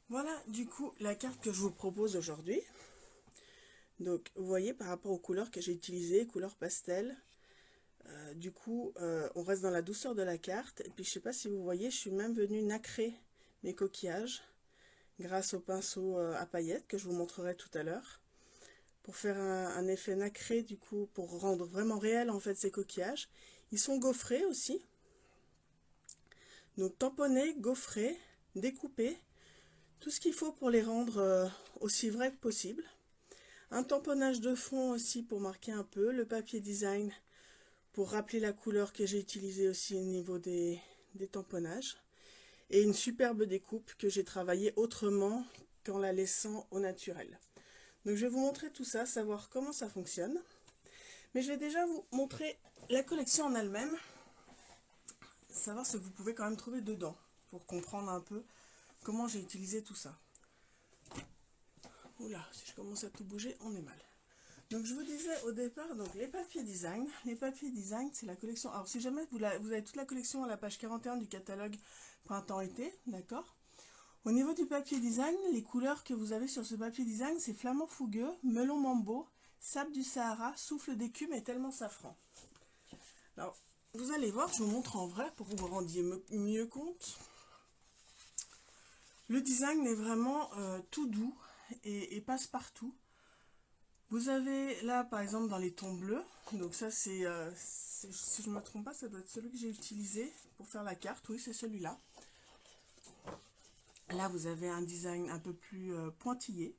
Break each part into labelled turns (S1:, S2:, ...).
S1: Voilà du coup la carte que je vous propose aujourd'hui. Donc vous voyez par rapport aux couleurs que j'ai utilisées, couleurs pastel, on reste dans la douceur de la carte. Et puis je sais pas si vous voyez, je suis même venue nacrer mes coquillages grâce au pinceau à paillettes que je vous montrerai tout à l'heure. Pour faire un effet nacré du coup, pour rendre vraiment réel en fait ces coquillages. Ils sont gaufrés aussi. Donc tamponnés, gaufrés, découpés. Tout ce qu'il faut pour les rendre aussi vrais que possible. Un tamponnage de fond aussi pour marquer un peu. Le papier design pour rappeler la couleur que j'ai utilisée aussi au niveau des tamponnages. Et une superbe découpe que j'ai travaillée autrement qu'en la laissant au naturel. Donc je vais vous montrer tout ça, savoir comment ça fonctionne. Mais je vais déjà vous montrer la collection en elle-même. Savoir ce que vous pouvez quand même trouver dedans. Pour comprendre un peu comment j'ai utilisé tout ça. Oula, si je commence à tout bouger, on est mal. Donc je vous disais au départ, donc les papiers design. Les papiers design, c'est la collection. Alors si jamais vous avez toute la collection à la page 41 du catalogue printemps-été, d'accord. Au niveau du papier design, les couleurs que vous avez sur ce papier design, c'est flamand fougueux, melon mambo, sable du Sahara, souffle d'écume et tellement safran. Alors, vous allez voir, je vous montre en vrai pour que vous vous rendiez mieux compte. Le design est vraiment tout doux et passe partout. Vous avez là, par exemple, dans les tons bleus, donc ça si je ne me trompe pas, ça doit être celui que j'ai utilisé pour faire la carte, oui, c'est celui-là. Là, vous avez un design un peu plus pointillé.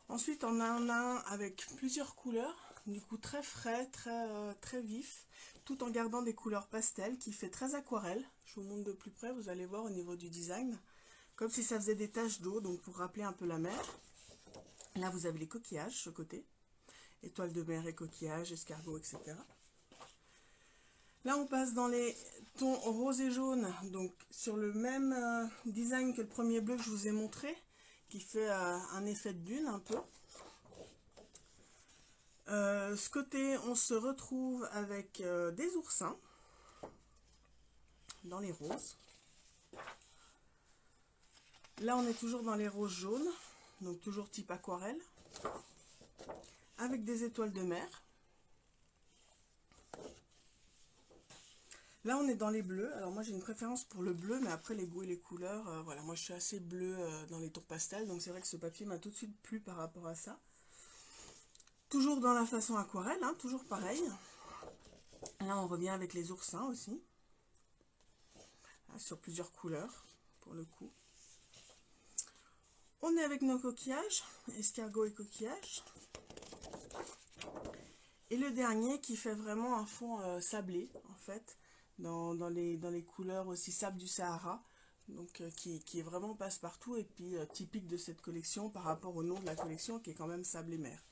S1: Ensuite, on en a un avec plusieurs couleurs, du coup très frais, très vif, tout en gardant des couleurs pastel qui fait très aquarelle. Je vous montre de plus près, vous allez voir au niveau du design, comme si ça faisait des taches d'eau, donc pour rappeler un peu la mer. Là, vous avez les coquillages, ce côté. Étoiles de mer et coquillages, escargots, etc. Là, on passe dans les tons rose et jaune, donc sur le même design que le premier bleu que je vous ai montré, qui fait un effet de dune un peu. Ce côté, on se retrouve avec des oursins dans les roses. Là, on est toujours dans les roses jaunes, donc toujours type aquarelle, avec des étoiles de mer. Là, on est dans les bleus. Alors moi, j'ai une préférence pour le bleu, mais après les goûts et les couleurs, voilà, moi je suis assez bleu dans les tons pastels, donc c'est vrai que ce papier m'a tout de suite plu par rapport à ça. Toujours dans la façon aquarelle, hein, toujours pareil. Là, on revient avec les oursins aussi, sur plusieurs couleurs, pour le coup. On est avec nos coquillages, escargots et coquillages. Et le dernier qui fait vraiment un fond sablé, en fait, dans les couleurs aussi sable du Sahara, donc qui vraiment passe-partout et puis typique de cette collection par rapport au nom de la collection qui est quand même sable et mer.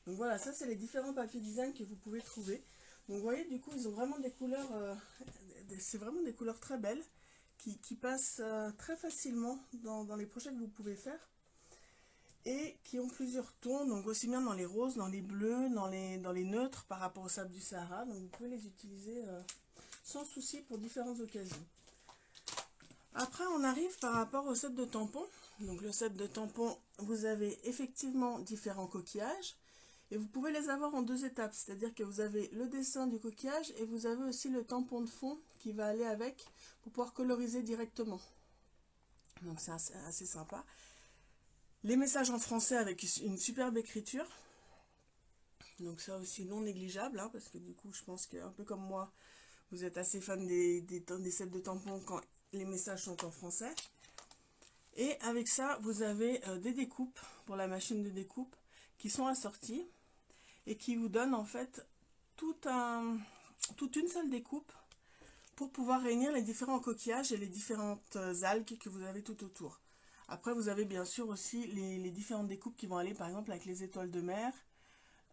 S1: Donc voilà, ça c'est les différents papiers design que vous pouvez trouver. Donc vous voyez, du coup, ils ont vraiment des couleurs, c'est vraiment des couleurs très belles qui passent très facilement dans les projets que vous pouvez faire. Et qui ont plusieurs tons, donc aussi bien dans les roses, dans les bleus, dans les neutres par rapport au sable du Sahara. Donc vous pouvez les utiliser sans souci pour différentes occasions. Après, on arrive par rapport au set de tampons. Donc le set de tampons, vous avez effectivement différents coquillages. Et vous pouvez les avoir en deux étapes, c'est-à-dire que vous avez le dessin du coquillage et vous avez aussi le tampon de fond qui va aller avec pour pouvoir coloriser directement. Donc c'est assez sympa. Les messages en français avec une superbe écriture. Donc ça aussi non négligeable, hein, parce que du coup je pense qu'un peu comme moi, vous êtes assez fan des sets de tampons quand les messages sont en français. Et avec ça, vous avez des découpes pour la machine de découpe qui sont assorties et qui vous donnent en fait toute une seule découpe pour pouvoir réunir les différents coquillages et les différentes algues que vous avez tout autour. Après, vous avez bien sûr aussi les différentes découpes qui vont aller, par exemple, avec les étoiles de mer,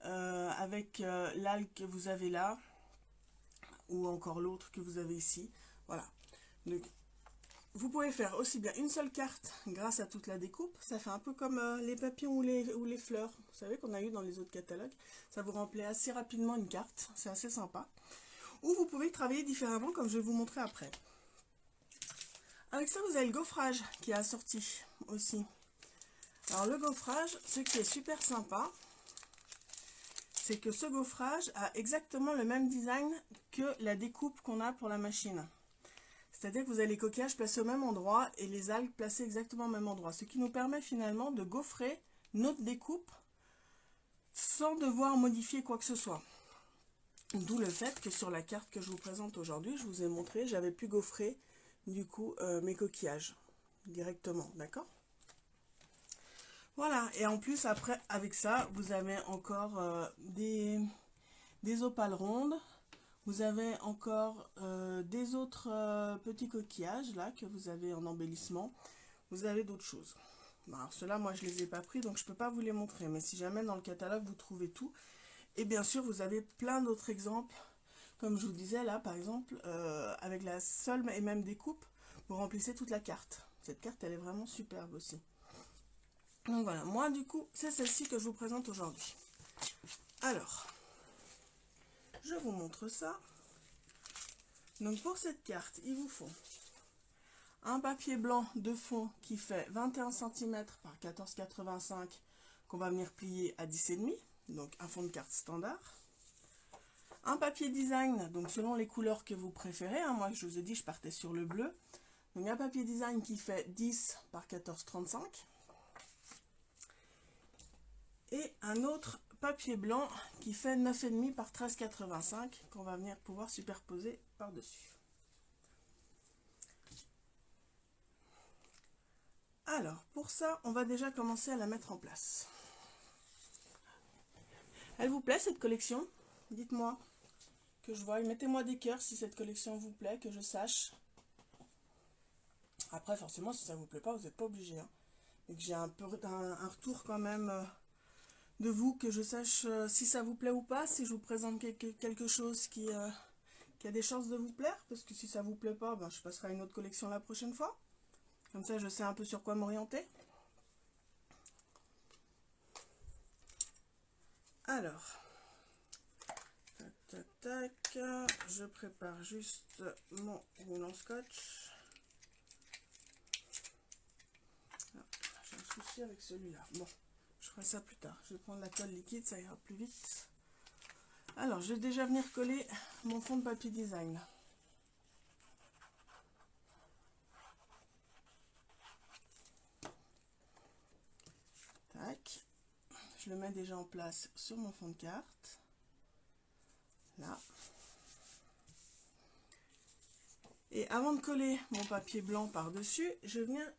S1: avec l'algue que vous avez là, ou encore l'autre que vous avez ici. Voilà. Donc, vous pouvez faire aussi bien une seule carte grâce à toute la découpe. Ça fait un peu comme les papillons ou les fleurs, vous savez, qu'on a eu dans les autres catalogues. Ça vous remplit assez rapidement une carte. C'est assez sympa. Ou vous pouvez travailler différemment, comme je vais vous montrer après. Avec ça, vous avez le gaufrage qui est assorti aussi. Alors le gaufrage, ce qui est super sympa, c'est que ce gaufrage a exactement le même design que la découpe qu'on a pour la machine. C'est-à-dire que vous avez les coquillages placés au même endroit et les algues placées exactement au même endroit. Ce qui nous permet finalement de gaufrer notre découpe sans devoir modifier quoi que ce soit. D'où le fait que sur la carte que je vous présente aujourd'hui, je vous ai montré, j'avais pu gaufrer du coup mes coquillages directement, d'accord? Voilà, et en plus après avec ça, vous avez encore des opales rondes, vous avez encore des autres petits coquillages là que vous avez en embellissement, vous avez d'autres choses. Bon, alors ceux-là, moi je les ai pas pris donc je peux pas vous les montrer, mais si jamais dans le catalogue vous trouvez tout, et bien sûr vous avez plein d'autres exemples, comme je vous disais là par exemple, avec la seule et même découpe, vous remplissez toute la carte. Cette carte elle est vraiment superbe aussi. Donc voilà, moi du coup, c'est celle-ci que je vous présente aujourd'hui. Alors, je vous montre ça. Donc pour cette carte, il vous faut un papier blanc de fond qui fait 21 cm par 14,85 qu'on va venir plier à 10,5, donc un fond de carte standard. Un papier design, donc selon les couleurs que vous préférez, hein, moi je vous ai dit je partais sur le bleu. Donc un papier design qui fait 10 par 14,35. Et un autre papier blanc qui fait 9,5 par 13,85 qu'on va venir pouvoir superposer par-dessus. Alors, pour ça, on va déjà commencer à la mettre en place. Elle vous plaît cette collection? Dites-moi, que je vois. Mettez-moi des cœurs si cette collection vous plaît, que je sache. Après, forcément, si ça vous plaît pas, vous n'êtes pas obligé. Hein. Et que j'ai un retour quand même de vous, que je sache si ça vous plaît ou pas, si je vous présente quelque chose qui a des chances de vous plaire, parce que si ça vous plaît pas, ben, je passerai à une autre collection la prochaine fois. Comme ça, je sais un peu sur quoi m'orienter. Alors, tac, tac, tac, je prépare juste mon roulant scotch. Ah, j'ai un souci avec celui-là. Bon, je ferai ça plus tard. Je vais prendre la colle liquide, ça ira plus vite. Alors, je vais déjà venir coller mon fond de papier design. Tac. Je le mets déjà en place sur mon fond de carte. Là. Et avant de coller mon papier blanc par-dessus, je viens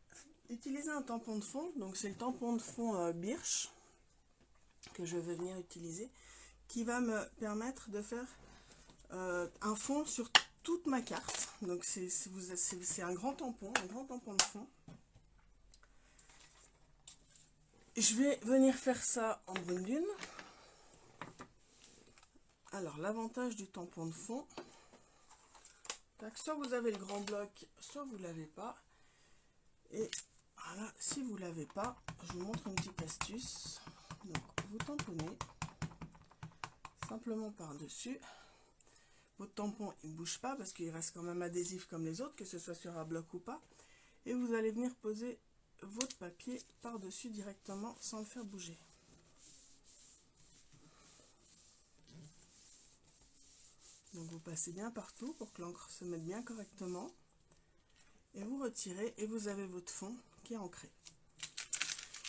S1: utiliser un tampon de fond. Donc c'est le tampon de fond Birch que je vais venir utiliser, qui va me permettre de faire un fond sur toute ma carte. Donc c'est un grand tampon de fond. Je vais venir faire ça en brune dune. Alors l'avantage du tampon de fond, soit vous avez le grand bloc, soit vous ne l'avez pas. Et voilà, si vous ne l'avez pas, je vous montre une petite astuce. Donc vous tamponnez simplement par-dessus. Votre tampon il ne bouge pas parce qu'il reste quand même adhésif comme les autres, que ce soit sur un bloc ou pas. Et vous allez venir poser votre papier par-dessus directement sans le faire bouger. Donc vous passez bien partout pour que l'encre se mette bien correctement. Et vous retirez et vous avez votre fond qui est ancré.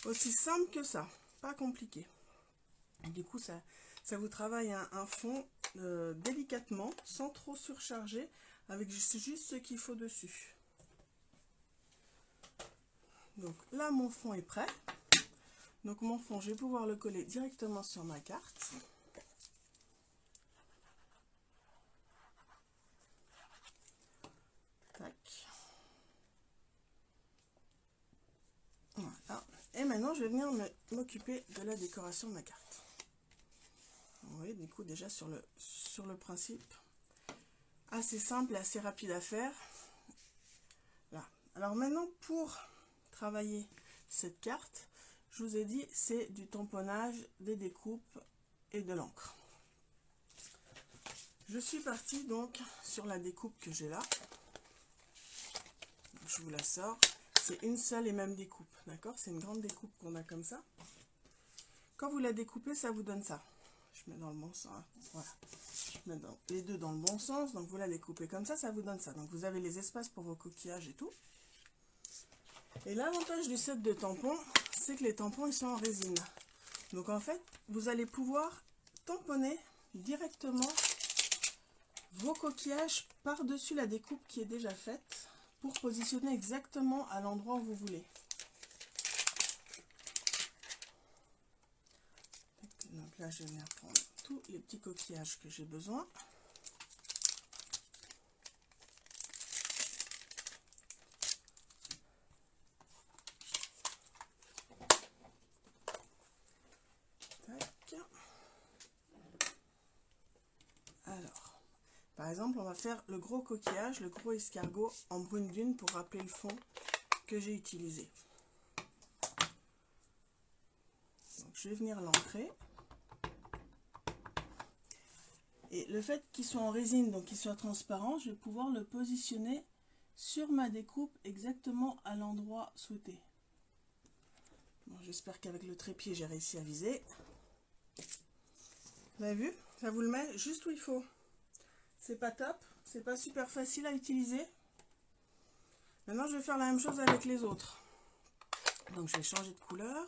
S1: Aussi simple que ça, pas compliqué. Et du coup ça vous travaille un fond délicatement, sans trop surcharger, avec juste ce qu'il faut dessus. Donc là mon fond est prêt. Donc mon fond, je vais pouvoir le coller directement sur ma carte. Tac. Voilà. Et maintenant je vais venir m'occuper de la décoration de ma carte. Vous voyez, du coup déjà sur le principe, assez simple et assez rapide à faire. Là. Alors maintenant pour travailler cette carte, je vous ai dit c'est du tamponnage, des découpes et de l'encre. Je suis partie donc sur la découpe que j'ai là. je vous la sors. C'est une seule et même découpe, d'accord? C'est une grande découpe qu'on a comme ça. Quand vous la découpez, ça vous donne ça. Je mets dans le bon sens, hein. Voilà. Je mets les deux dans le bon sens, donc vous la découpez comme ça vous donne ça. Donc vous avez les espaces pour vos coquillages et tout. Et l'avantage du set de tampons, c'est que les tampons, ils sont en résine. Donc en fait, vous allez pouvoir tamponner directement vos coquillages par-dessus la découpe qui est déjà faite pour positionner exactement à l'endroit où vous voulez. Donc là, je vais venir prendre tous les petits coquillages que j'ai besoin. Alors, par exemple, on va faire le gros coquillage, le gros escargot en brune dune pour rappeler le fond que j'ai utilisé. Donc, je vais venir l'ancrer. Et le fait qu'ils soient en résine, donc qu'ils soient transparents, je vais pouvoir le positionner sur ma découpe exactement à l'endroit souhaité. Bon, j'espère qu'avec le trépied, j'ai réussi à viser. Vous avez vu? Ça vous le met juste où il faut. C'est pas top, c'est pas super facile à utiliser. Maintenant, je vais faire la même chose avec les autres. Donc, je vais changer de couleur.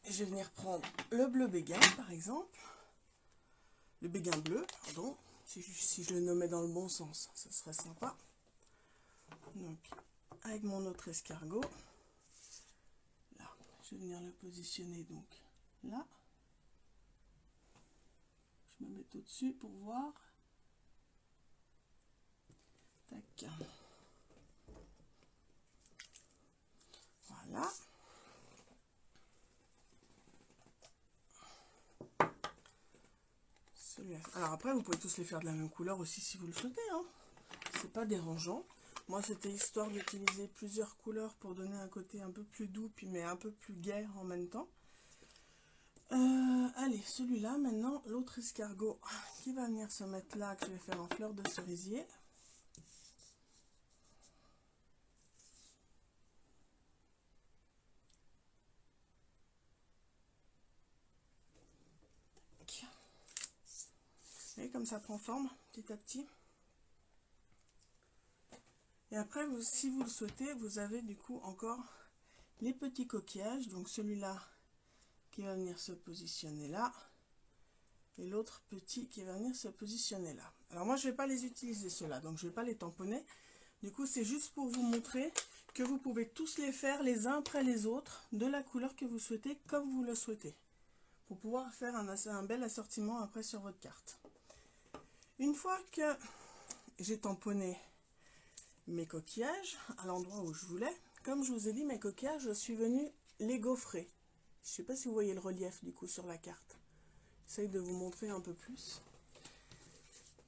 S1: Et je vais venir prendre le bleu béguin, par exemple. Le béguin bleu, pardon. Si je le nommais dans le bon sens, ce serait sympa. Donc, avec mon autre escargot. Là, je vais venir le positionner donc là. Je me mets au-dessus pour voir. Tac. Voilà. Alors après, vous pouvez tous les faire de la même couleur aussi si vous le souhaitez, hein. C'est pas dérangeant. Moi, c'était histoire d'utiliser plusieurs couleurs pour donner un côté un peu plus doux, puis mais un peu plus gai en même temps. Allez, celui-là, maintenant, l'autre escargot qui va venir se mettre là, que je vais faire en fleur de cerisier. Et comme ça prend forme petit à petit. Et après, si vous le souhaitez, vous avez du coup encore les petits coquillages. Donc celui-là qui va venir se positionner là. Et l'autre petit qui va venir se positionner là. Alors moi, je ne vais pas les utiliser ceux-là, donc je ne vais pas les tamponner. Du coup, c'est juste pour vous montrer que vous pouvez tous les faire les uns après les autres, de la couleur que vous souhaitez, comme vous le souhaitez. Pour pouvoir faire un bel assortiment après sur votre carte. Une fois que j'ai tamponné mes coquillages à l'endroit où je voulais, comme je vous ai dit, mes coquillages, je suis venue les gaufrer. Je ne sais pas si vous voyez le relief du coup sur la carte. J'essaye de vous montrer un peu plus.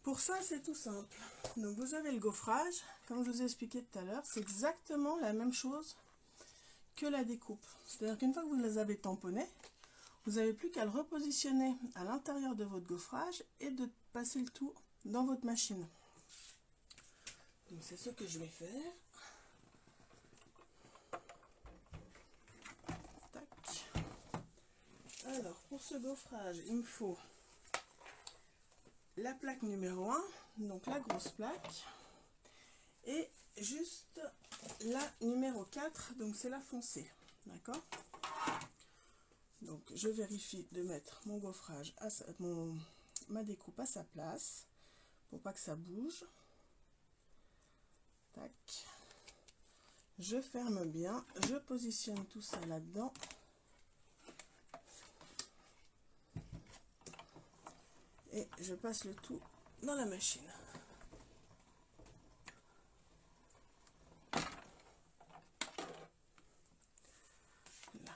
S1: Pour ça, c'est tout simple. Donc vous avez le gaufrage, comme je vous ai expliqué tout à l'heure, c'est exactement la même chose que la découpe. C'est-à-dire qu'une fois que vous les avez tamponnés, vous n'avez plus qu'à le repositionner à l'intérieur de votre gaufrage et de passer le tout dans votre machine. Donc c'est ce que je vais faire. Tac. Alors pour ce gaufrage, il me faut la plaque numéro 1, donc la grosse plaque, et juste la numéro 4, donc c'est la foncée. D'accord? Donc je vérifie de mettre mon gaufrage, ma découpe à sa place, pour pas que ça bouge. Tac. Je ferme bien, je positionne tout ça là-dedans. Et je passe le tout dans la machine. Là.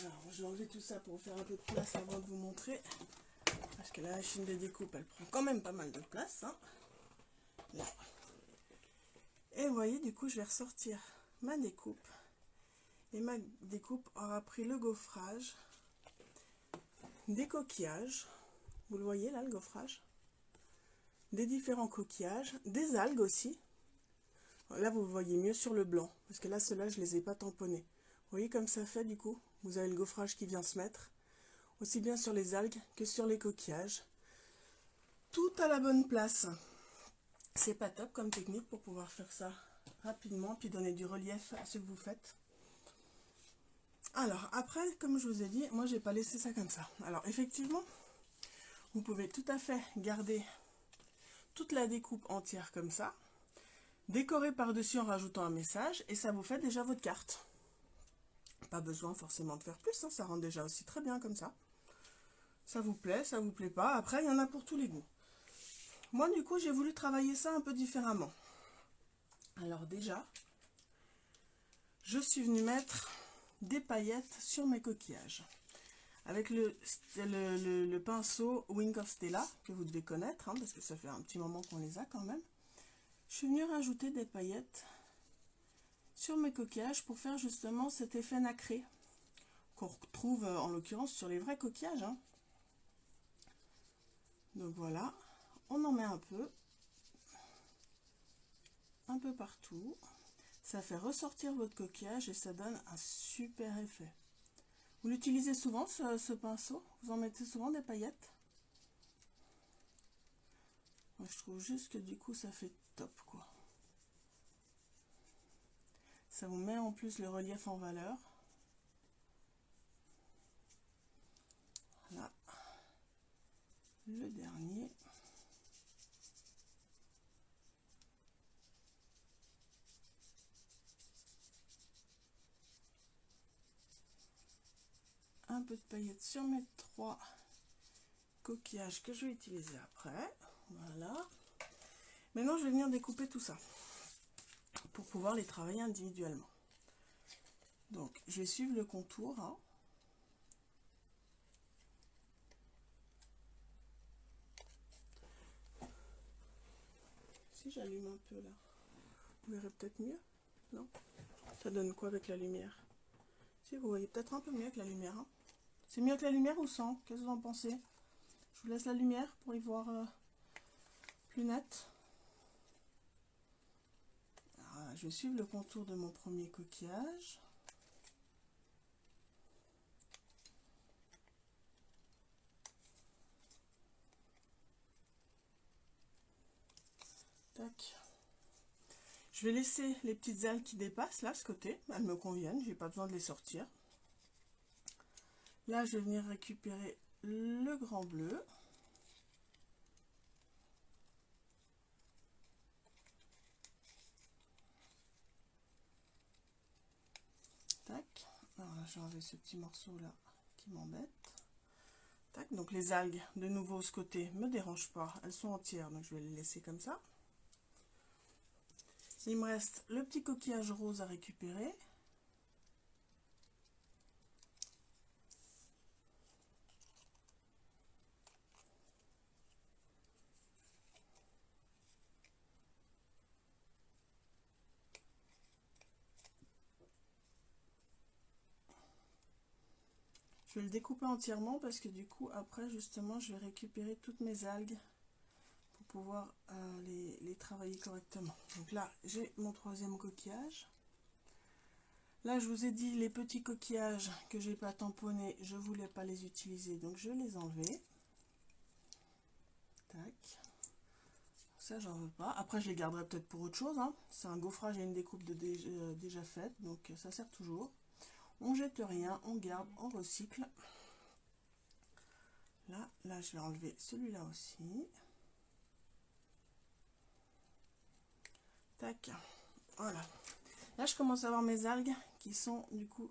S1: Alors, je vais enlever tout ça pour faire un peu de place avant de vous montrer. Parce que la machine de découpe, elle prend quand même pas mal de place. Hein. Là. Et vous voyez, du coup, je vais ressortir ma découpe. Et ma découpe aura pris le gaufrage, des coquillages. Vous le voyez là, le gaufrage. Des différents coquillages, des algues aussi. Là, vous voyez mieux sur le blanc, parce que là, ceux-là, je les ai pas tamponnés. Vous voyez comme ça fait, du coup? Vous avez le gaufrage qui vient se mettre, aussi bien sur les algues que sur les coquillages. Tout à la bonne place. C'est pas top comme technique pour pouvoir faire ça rapidement, puis donner du relief à ce que vous faites. Alors, après, comme je vous ai dit, moi, j'ai pas laissé ça comme ça. Alors, effectivement, vous pouvez tout à fait garder toute la découpe entière comme ça, décorer par-dessus en rajoutant un message, et ça vous fait déjà votre carte. Pas besoin forcément de faire plus, hein, ça rend déjà aussi très bien comme ça. Ça vous plaît pas. Après, il y en a pour tous les goûts. Moi, du coup, j'ai voulu travailler ça un peu différemment. Alors déjà, je suis venue mettre des paillettes sur mes coquillages. Avec le pinceau Wing of Stella, que vous devez connaître, hein, parce que ça fait un petit moment qu'on les a quand même. Je suis venue rajouter des paillettes sur mes coquillages pour faire justement cet effet nacré qu'on retrouve en l'occurrence sur les vrais coquillages. Hein. Donc voilà, on en met un peu partout. Ça fait ressortir votre coquillage et ça donne un super effet. Vous l'utilisez souvent ce pinceau? Vous en mettez souvent des paillettes? Moi, je trouve juste que du coup ça fait top quoi. Ça vous met en plus le relief en valeur. Voilà. Le dernier. Un peu de paillettes sur mes 3 coquillages que je vais utiliser après. Voilà. Maintenant, je vais venir découper tout ça pour pouvoir les travailler individuellement. Donc, je vais suivre le contour. Hein. Si j'allume un peu là, vous verrez peut-être mieux. Non? Ça donne quoi avec la lumière? Si, vous voyez peut-être un peu mieux que la lumière. Hein. C'est mieux que la lumière ou sans? Qu'est-ce que vous en pensez? Je vous laisse la lumière pour y voir plus net. Alors, je vais suivre le contour de mon premier coquillage. Tac. Je vais laisser les petites ailes qui dépassent là, ce côté. Elles me conviennent, j'ai pas besoin de les sortir. Là, je vais venir récupérer le grand bleu. Tac. Alors là, j'ai enlevé ce petit morceau là qui m'embête. Tac. Donc les algues, de nouveau, ce côté, me dérangent pas. Elles sont entières, donc je vais les laisser comme ça. Il me reste le petit coquillage rose à récupérer. Je vais le découper entièrement parce que du coup après justement je vais récupérer toutes mes algues pour pouvoir les travailler correctement. Donc là j'ai mon troisième coquillage. Là je vous ai dit les petits coquillages que j'ai pas tamponnés, je voulais pas les utiliser donc je vais les enlever. Tac. Ça j'en veux pas. Après je les garderai peut-être pour autre chose. Hein. C'est un gaufrage et une découpe déjà faite donc ça sert toujours. On jette rien, on garde, on recycle. Là, je vais enlever celui-là aussi. Tac. Voilà. Là, je commence à avoir mes algues qui sont du coup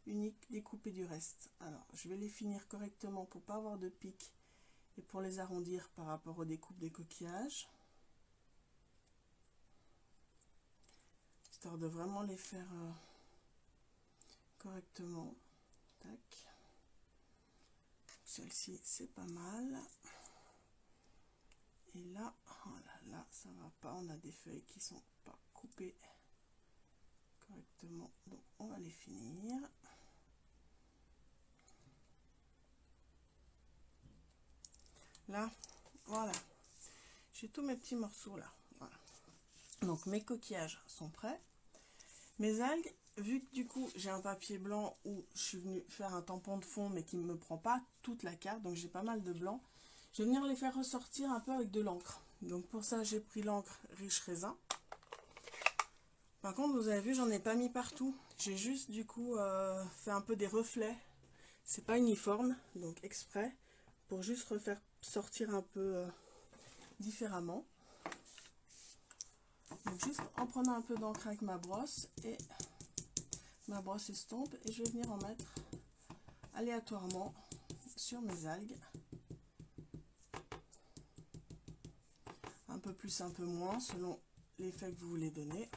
S1: uniques, découpées du reste. Alors, je vais les finir correctement pour pas avoir de pic et pour les arrondir par rapport aux découpes des coquillages. Histoire de vraiment les faire correctement. Tac. Celle-ci, c'est pas mal. Et là, voilà, là, ça va pas. On a des feuilles qui sont pas coupées correctement. Donc, on va les finir. Là, voilà. J'ai tous mes petits morceaux là. Voilà. Donc mes coquillages sont prêts. Mes algues, vu que du coup j'ai un papier blanc où je suis venue faire un tampon de fond mais qui ne me prend pas toute la carte, donc j'ai pas mal de blanc, je vais venir les faire ressortir un peu avec de l'encre. Donc pour ça j'ai pris l'encre Riche Raisin. Par contre vous avez vu, j'en ai pas mis partout, j'ai juste du coup fait un peu des reflets. C'est pas uniforme, donc exprès, pour juste refaire sortir un peu différemment. Donc juste en prenant un peu d'encre avec ma brosse estompe, et je vais venir en mettre aléatoirement sur mes algues. Un peu plus, un peu moins, selon l'effet que vous voulez donner.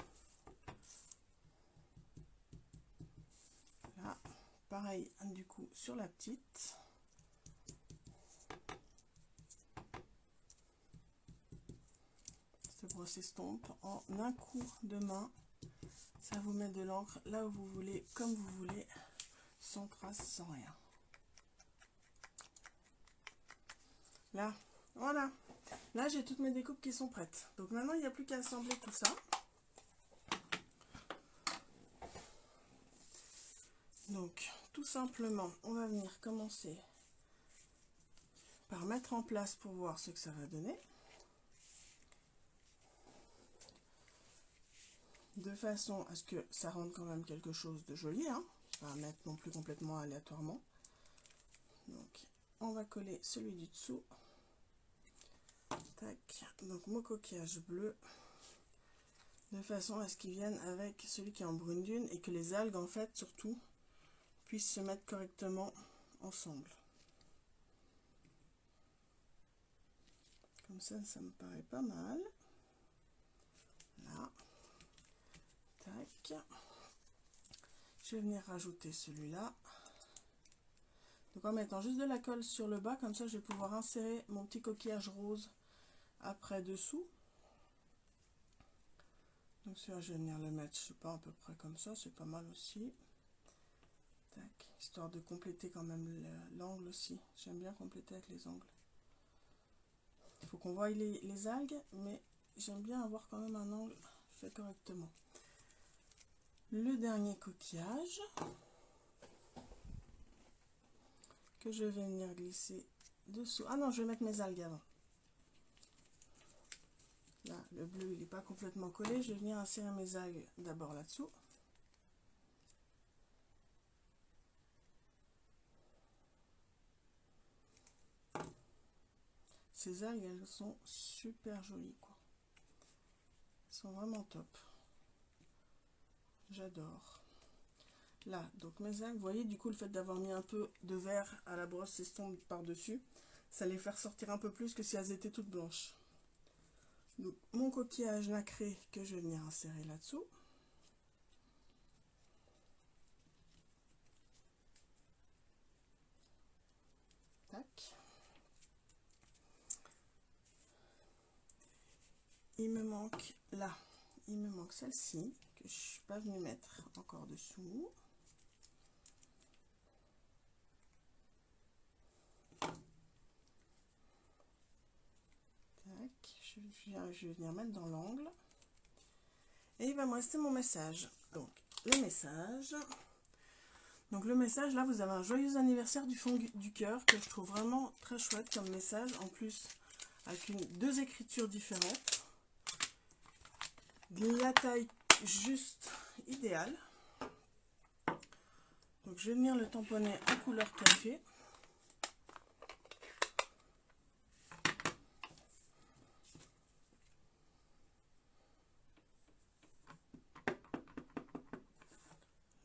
S1: Là, pareil du coup sur la petite. Cette brosse estompe en un coup de main. Ça vous met de l'encre là où vous voulez, comme vous voulez, sans trace, sans rien. Là, voilà. Là, j'ai toutes mes découpes qui sont prêtes. Donc maintenant, il n'y a plus qu'à assembler tout ça. Donc, tout simplement, on va venir commencer par mettre en place pour voir ce que ça va donner. De façon à ce que ça rende quand même quelque chose de joli, hein. Pas mettre non plus complètement aléatoirement. Donc, on va coller celui du dessous. Tac. Donc, mon coquillage bleu. De façon à ce qu'il vienne avec celui qui est en brune dune et que les algues, en fait, surtout, puissent se mettre correctement ensemble. Comme ça me paraît pas mal. Là. Tac. Je vais venir rajouter celui-là. Donc en mettant juste de la colle sur le bas, comme ça je vais pouvoir insérer mon petit coquillage rose après dessous. Donc celui-là je vais venir le mettre, je sais pas, à peu près comme ça, c'est pas mal aussi. Tac, histoire de compléter quand même l'angle aussi. J'aime bien compléter avec les angles. Il faut qu'on voie les algues, mais j'aime bien avoir quand même un angle fait correctement. Le dernier coquillage que je vais venir glisser dessous. Ah non, je vais mettre mes algues avant. Là, le bleu, il n'est pas complètement collé. Je vais venir insérer mes algues d'abord là-dessous. Ces algues, elles sont super jolies, quoi. Elles sont vraiment top. J'adore. Là, donc mes algues, vous voyez, du coup, le fait d'avoir mis un peu de vert à la brosse estompe par-dessus, ça les fait ressortir un peu plus que si elles étaient toutes blanches. Donc, mon coquillage nacré que je vais venir insérer là-dessous. Tac. Il me manque là, il me manque celle-ci que je suis pas venue mettre encore dessous. Tac. Je vais venir mettre dans l'angle. Et il va me rester mon message. Donc le message. Donc le message, là vous avez un joyeux anniversaire du fond du cœur que je trouve vraiment très chouette comme message. En plus avec deux écritures différentes. La taille juste idéale. Donc je vais venir le tamponner en couleur café.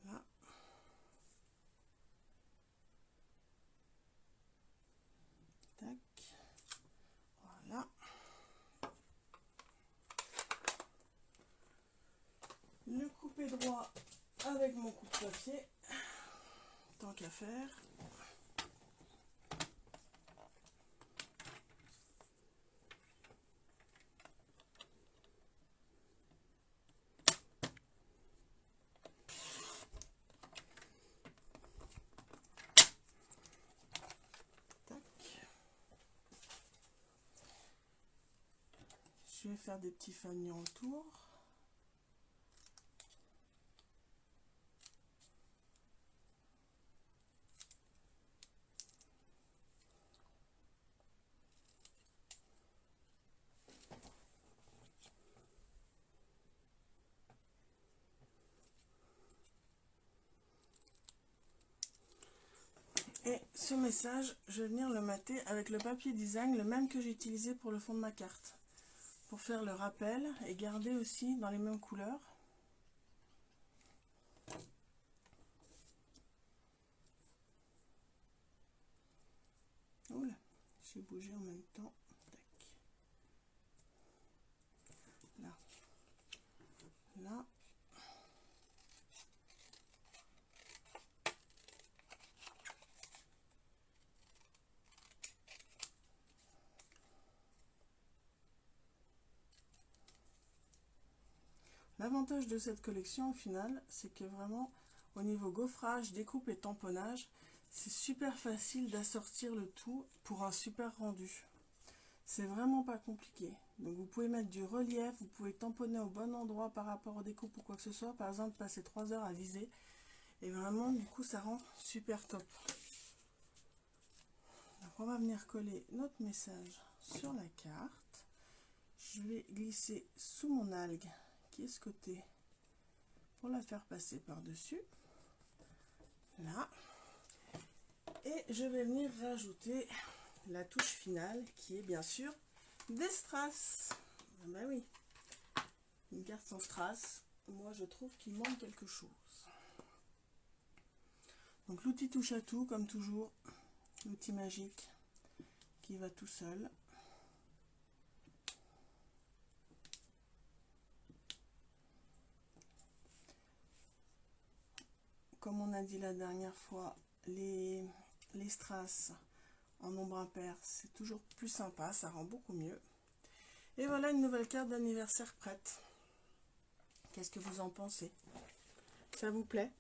S1: Là. Tac. Voilà. Le couper droit avec mon coupe-papier, tant qu'à faire. Tac. Je vais faire des petits fanions autour. Et ce message, je vais venir le mater avec le papier design, le même que j'ai utilisé pour le fond de ma carte, pour faire le rappel et garder aussi dans les mêmes couleurs. Oula, j'ai bougé en même temps. Tac. Là. Là. L'avantage de cette collection au final, c'est que vraiment au niveau gaufrage, découpe et tamponnage, c'est super facile d'assortir le tout pour un super rendu. C'est vraiment pas compliqué. Donc vous pouvez mettre du relief, vous pouvez tamponner au bon endroit par rapport aux découpes ou quoi que ce soit. Par exemple, passer 3 heures à viser. Et vraiment, du coup, ça rend super top. Donc on va venir coller notre message sur la carte. Je vais glisser sous mon algue qui est ce côté pour la faire passer par-dessus. Là. Et je vais venir rajouter la touche finale qui est bien sûr des strass. Ah ben oui, une carte sans strass, moi je trouve qu'il manque quelque chose. Donc l'outil touche à tout comme toujours, l'outil magique qui va tout seul. Comme on a dit la dernière fois, les strass en nombre impair, c'est toujours plus sympa, ça rend beaucoup mieux. Et voilà une nouvelle carte d'anniversaire prête. Qu'est-ce que vous en pensez? Ça vous plaît?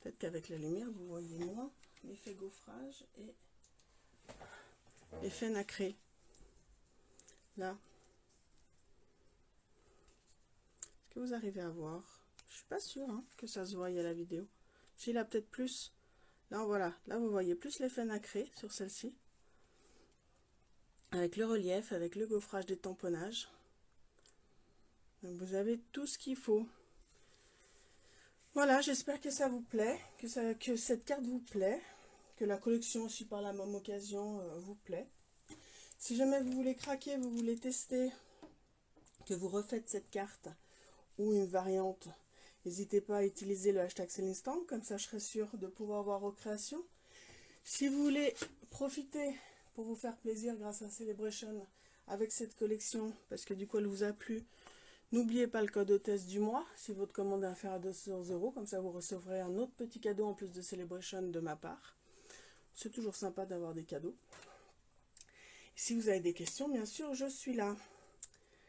S1: Peut-être qu'avec la lumière, vous voyez moins l'effet gaufrage et l'effet nacré. Là. Est-ce que vous arrivez à voir? Je suis pas sûre hein, que ça se voyait à la vidéo. Si, là, peut-être plus. Là, voilà. Là, vous voyez plus l'effet nacré sur celle-ci. Avec le relief, avec le gaufrage des tamponnages. Donc, vous avez tout ce qu'il faut. Voilà, j'espère que ça vous plaît, que cette carte vous plaît, que la collection aussi par la même occasion vous plaît. Si jamais vous voulez craquer, vous voulez tester, que vous refaites cette carte ou une variante, n'hésitez pas à utiliser le hashtag Célinestamp, comme ça je serai sûre de pouvoir voir vos créations. Si vous voulez profiter pour vous faire plaisir grâce à Celebration avec cette collection, parce que du coup elle vous a plu, n'oubliez pas le code hôtesse du mois, si votre commande est inférieure à 200 €, comme ça vous recevrez un autre petit cadeau en plus de Celebration de ma part. C'est toujours sympa d'avoir des cadeaux. Si vous avez des questions, bien sûr, je suis là.